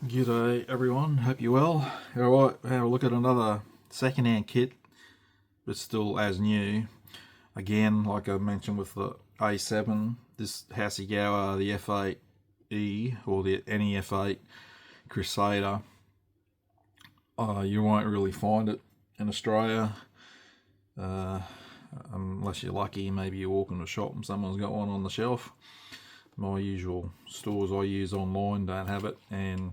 G'day everyone, hope you're well. Alright, have a look at another second-hand kit, but still as new. Again, like I mentioned with the A7, this Hasegawa, the F-8E, or the any F-8 Crusader. You won't really find it in Australia, unless you're lucky. Maybe you walk into a shop and someone's got one on the shelf. My usual stores I use online don't have it, and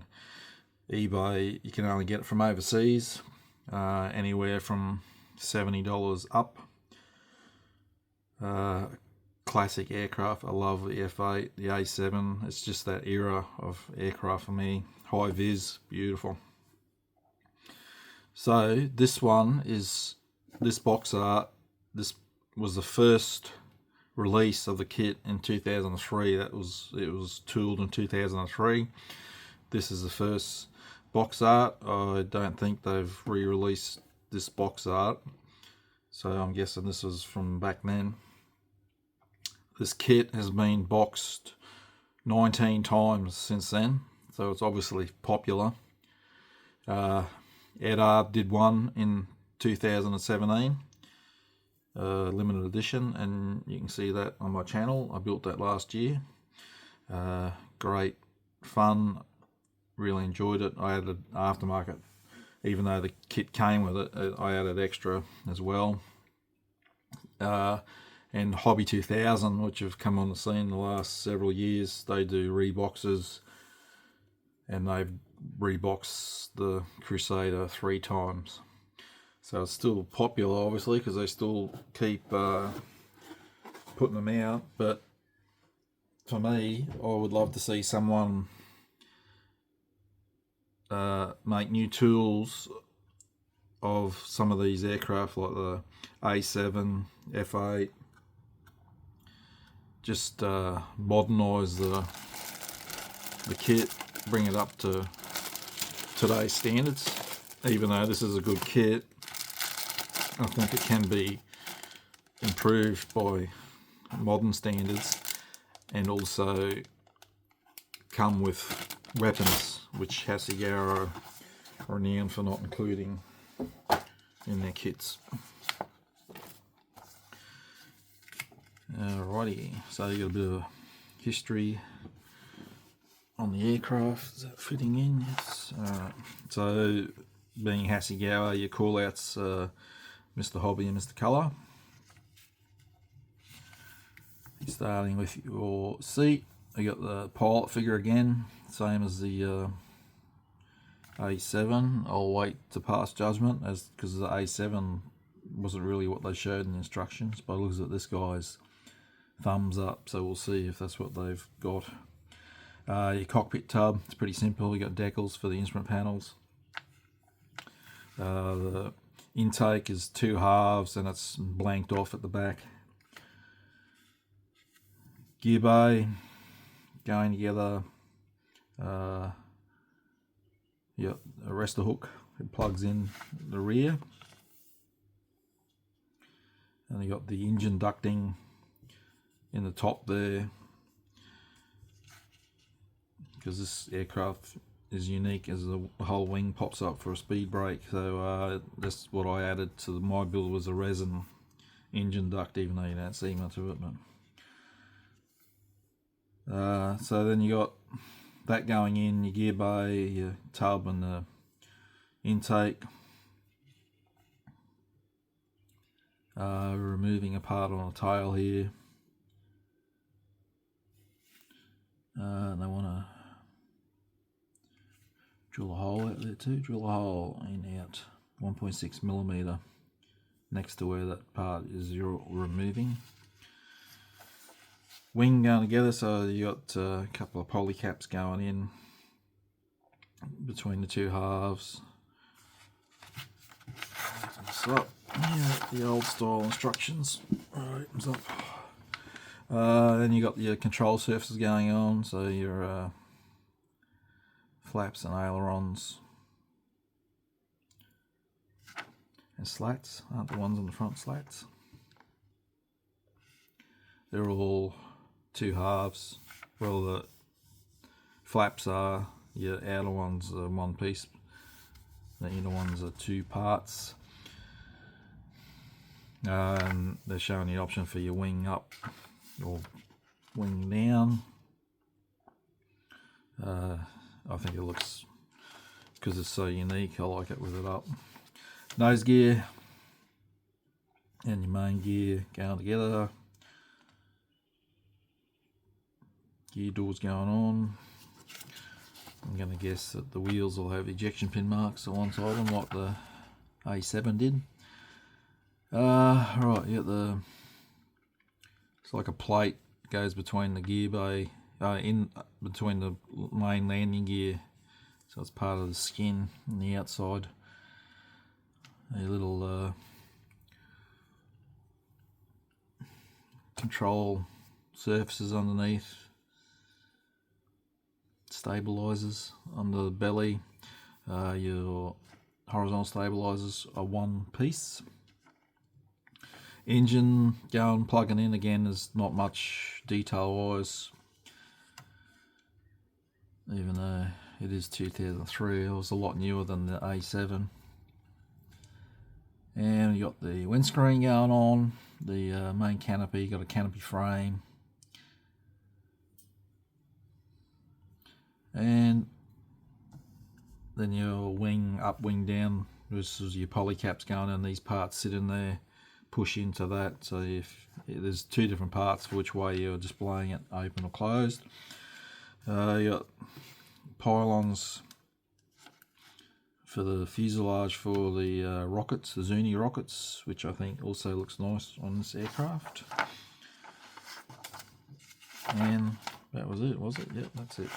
eBay you can only get it from overseas, anywhere from $70 up. Classic aircraft. I love the F-8, the A7. It's just that era of aircraft for me. High vis, beautiful. So this one is this box art. This was the first release of the kit in 2003. It was tooled in 2003. This is the first box art. I don't think they've re-released this box art, so I'm guessing this is from back then. This kit has been boxed 19 times since then, so it's obviously popular. Ed Arb did one in 2017, limited edition, and you can see that on my channel. I built that last year. Great fun, really enjoyed it. I added aftermarket, even though the kit came with it, I added extra as well. And Hobby 2000, which have come on the scene the last several years, they do reboxes, and they've reboxed the Crusader 3 times. So it's still popular, obviously, because they still keep putting them out. But for me, I would love to see someone make new tools of some of these aircraft, like the A7, F-8. Just modernise the kit, bring it up to today's standards. Even though this is a good kit, I think it can be improved by modern standards, and also come with weapons, which Hasegawa are renowned for not including in their kits. Alrighty, so you got a bit of history on the aircraft. Is that fitting in? Yes. Alright, so being Hasegawa, your call outs Mr. Hobby and Mr. Colour. Starting with your seat, you got the pilot figure again, same as the A7. I'll wait to pass judgment, as because the A7 wasn't really what they showed in the instructions, but it looks at this guy's thumbs up, so we'll see if that's what they've got. Your cockpit tub, it's pretty simple. You got decals for the instrument panels. The intake is 2 halves and it's blanked off at the back. Gear bay going together. Yep, a arrestor hook, it plugs in the rear. And you got the engine ducting in the top there, because this aircraft is unique as the whole wing pops up for a speed brake. So that's what I added to my build, was a resin engine duct, even though you don't see much of it. But so then you got that going in, your gear bay, your tub, and the intake. Removing a part on a tail here. And they want to drill a hole out there too. Drill a hole in out 1.6mm next to where that part is you're removing. Wing going together, so you got a couple of poly caps going in between the 2 halves. This up. Yeah, the old style instructions. Alright, what's up? Then you got your control surfaces going on, so your flaps and ailerons and slats aren't the ones on the front slats. They're all 2 halves. Well, the flaps are Your outer ones are one piece, the inner ones are two parts. And they're showing the option for your wing up or wing down. I think it looks, because it's so unique, I like it with it up. Nose gear and your main gear going together. Gear doors going on. I'm going to guess that the wheels will have ejection pin marks on one side of them like the A7 did. Right, you got it's like a plate goes between the gear bay, in between the main landing gear, so it's part of the skin on the outside. A little control surfaces underneath, stabilizers under the belly. Your horizontal stabilizers are one piece. Engine going, plugging in again, there's not much detail wise, even though it is 2003. It was a lot newer than the A7. And you got the windscreen going on, the main canopy, got a canopy frame, and then your wing up, wing down. This is your polycaps going in. These parts sit in there, push into that. So if there's two different parts for which way you're displaying it, open or closed. You got pylons for the fuselage for the rockets, the Zuni rockets, which I think also looks nice on this aircraft. And that was it, was it? Yep, that's it.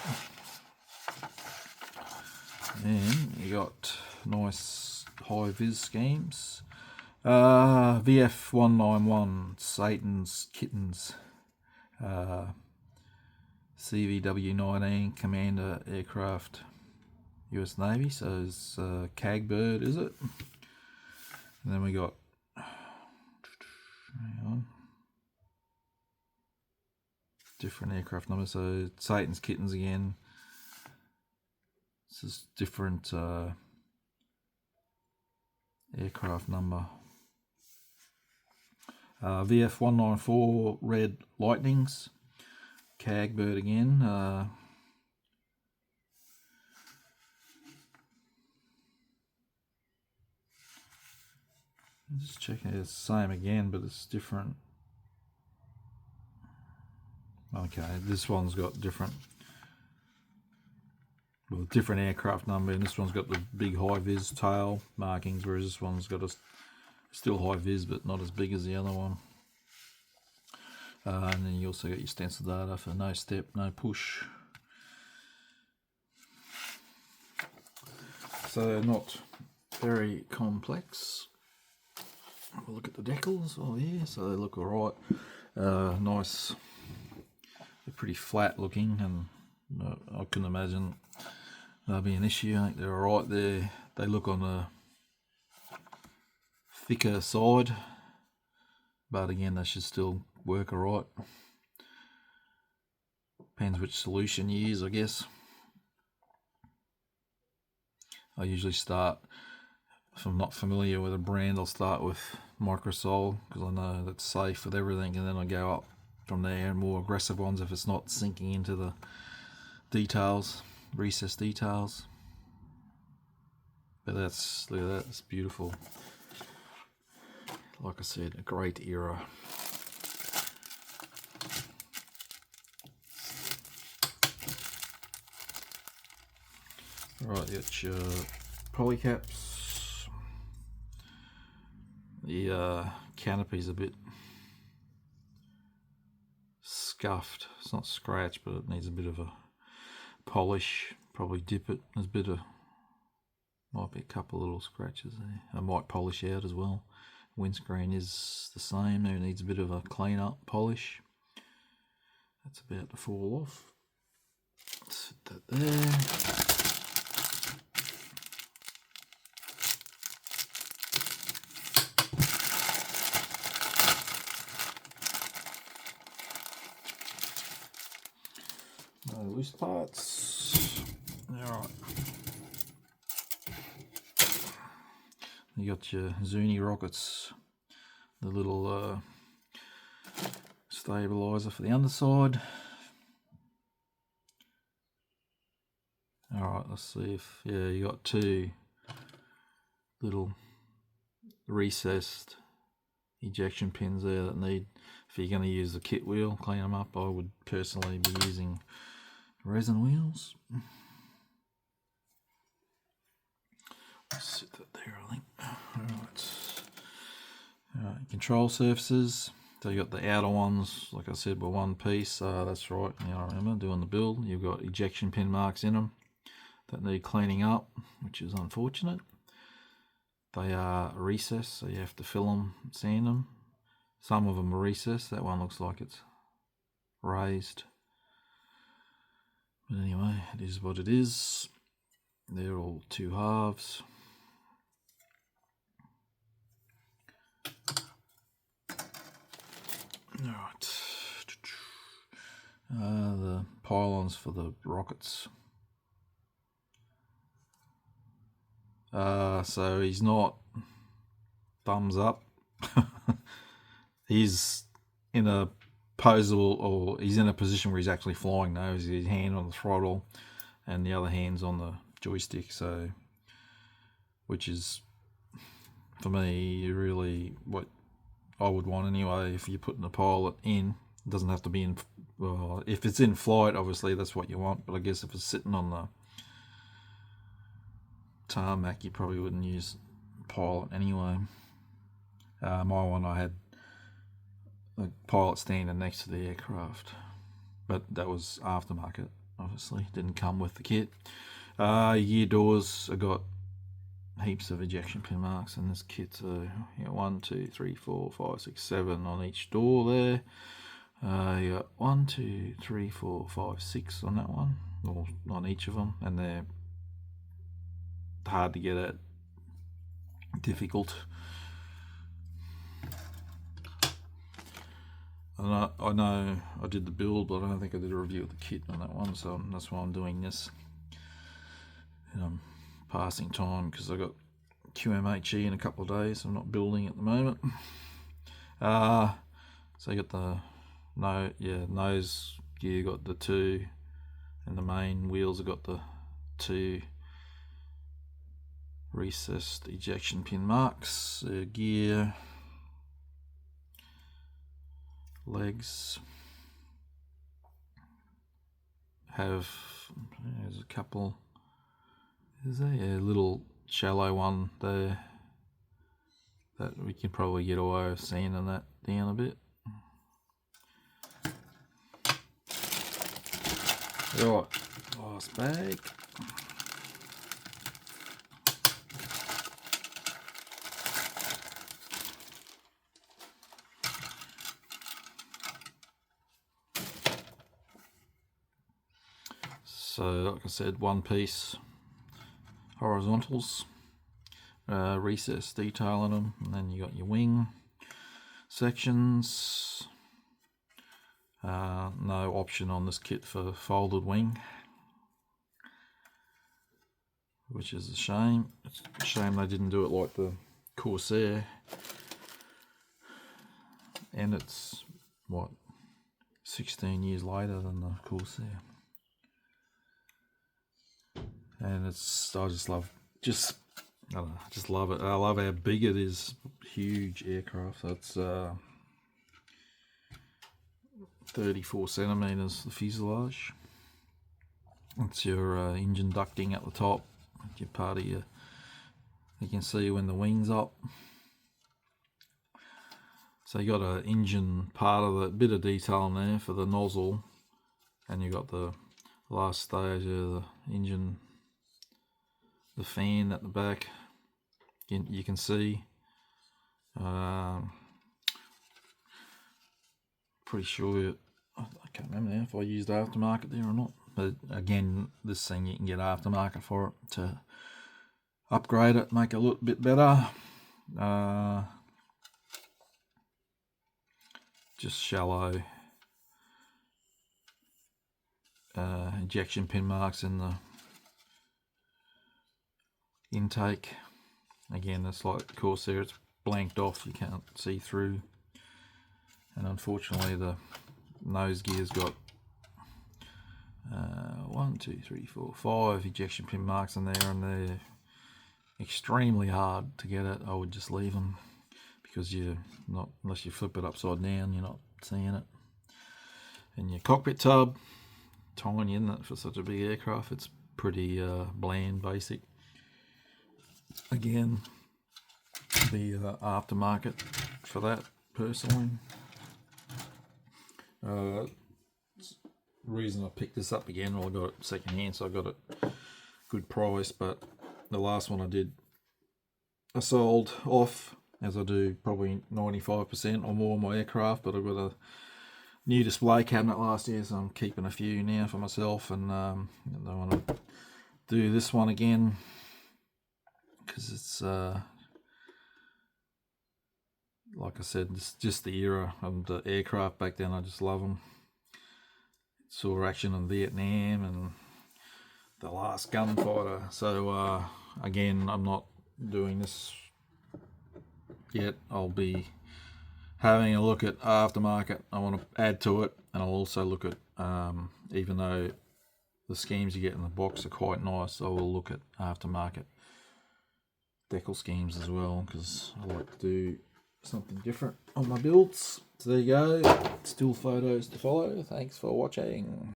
And you got nice high vis schemes. VF-191, Satan's Kittens, CVW-19 Commander aircraft, US Navy. So it's CAG bird, is it? And then we got, hang on, different aircraft numbers. So Satan's Kittens again. This is different aircraft number. VF-194 Red Lightnings, CAG bird again. Just checking, it's the same again, but it's different. Okay, this one's got different aircraft number, and this one's got the big high vis tail markings, whereas this one's got a still high vis but not as big as the other one. And then you also got your stencil data for no step, no push. So not very complex. Have a look at the decals. Oh yeah, so they look alright. Nice. They're pretty flat looking, and I couldn't imagine that'll be an issue. I think they're alright there. They look on the thicker side, but again, they should still work alright. Depends which solution you use, I guess. I usually start, if I'm not familiar with a brand, I'll start with Microsol because I know that's safe with everything, and then I go up from there, and more aggressive ones if it's not sinking into the details, recessed details. But that's beautiful. Like I said, a great era. Right, you got your polycaps. The canopy's a bit scuffed. It's not scratched, but it needs a bit of a polish. Probably dip it. There's a bit of, might be a couple of little scratches there. I might polish out as well. Windscreen is the same. It needs a bit of a clean up, polish. That's about to fall off. Sit that there. No loose parts. Alright. You got your Zuni rockets, the little stabilizer for the underside. Alright, let's see if, yeah, you got two little recessed ejection pins there that need, if you're going to use the kit wheel, clean them up. I would personally be using resin wheels. Sit that there, I think. Alright, control surfaces. So you got the outer ones, like I said, were one piece. That's right. Now I remember doing the build. You've got ejection pin marks in them that need cleaning up, which is unfortunate. They are recessed, so you have to fill them, sand them. Some of them are recessed. That one looks like it's raised. But anyway, it is what it is. They're all two halves. Alright. The pylons for the rockets. So he's not thumbs up. He's in a posable, or he's in a position where he's actually flying now. He's his hand on the throttle and the other hand's on the joystick, so which is for me really what I would want anyway. If you're putting a pilot in, it doesn't have to be in, well, if it's in flight obviously that's what you want, but I guess if it's sitting on the tarmac you probably wouldn't use pilot anyway. My one, I had the pilot standing next to the aircraft, but that was aftermarket, obviously didn't come with the kit. Gear doors, I got heaps of ejection pin marks in this kit, so yeah, 1, 2, 3, 4, 5, 6, 7 on each door there. You got 1, 2, 3, 4, 5, 6 on that one, or on each of them, and they're hard to get at, difficult. I know I did the build, but I don't think I did a review of the kit on that one, so that's why I'm doing this. And I'm passing time because I got QMHE in a couple of days. So I'm not building at the moment. So you got the nose gear, got the 2, and the main wheels have got the 2 recessed ejection pin marks. Gear, legs have, there's a couple, is there? Yeah, a little shallow one there that we can probably get away with sanding that down a bit. Right, last bag. So, like I said, one piece horizontals, recess detail in them, and then you got your wing sections. No option on this kit for folded wing, which is a shame. It's a shame they didn't do it like the Crusader, and it's what, 16 years later than the Crusader. And it's, I just love, I don't know, I just love it. I love how big it is. Huge aircraft. So it's 34 centimeters, the fuselage. That's your engine ducting at the top. Your part of your, you can see when the wing's up. So you got an engine part of the bit of detail in there for the nozzle, and you got the last stage of the engine, the fan at the back. You can see. Pretty sure, I can't remember now if I used aftermarket there or not. But again, this thing you can get aftermarket for it to upgrade it, make it a little bit better. Just shallow ejection pin marks in the intake. Again, it's like Crusader, it's blanked off, you can't see through. And unfortunately the nose gear's got 1, 2, 3, 4, 5 ejection pin marks in there, and they're extremely hard to get at. I would just leave them, because you're not, unless you flip it upside down, you're not seeing it. And your cockpit tub, tiny, isn't it, for such a big aircraft? It's pretty bland, basic. Again, the aftermarket for that, personally. Reason I picked this up again, well, I got it second hand, so I got it good price, but the last one I did, I sold off, as I do probably 95% or more of my aircraft, but I've got a new display cabinet last year, so I'm keeping a few now for myself, and I want to do this one again, because it's like I said, it's just the era of the aircraft back then. I just love them. Saw action in Vietnam and the last gunfighter. So again, I'm not doing this yet. I'll be having a look at aftermarket. I want to add to it, and I'll also look at, even though the schemes you get in the box are quite nice, I will look at aftermarket decal schemes as well, because I like to do something different on my builds. So there you go, still photos to follow. Thanks for watching.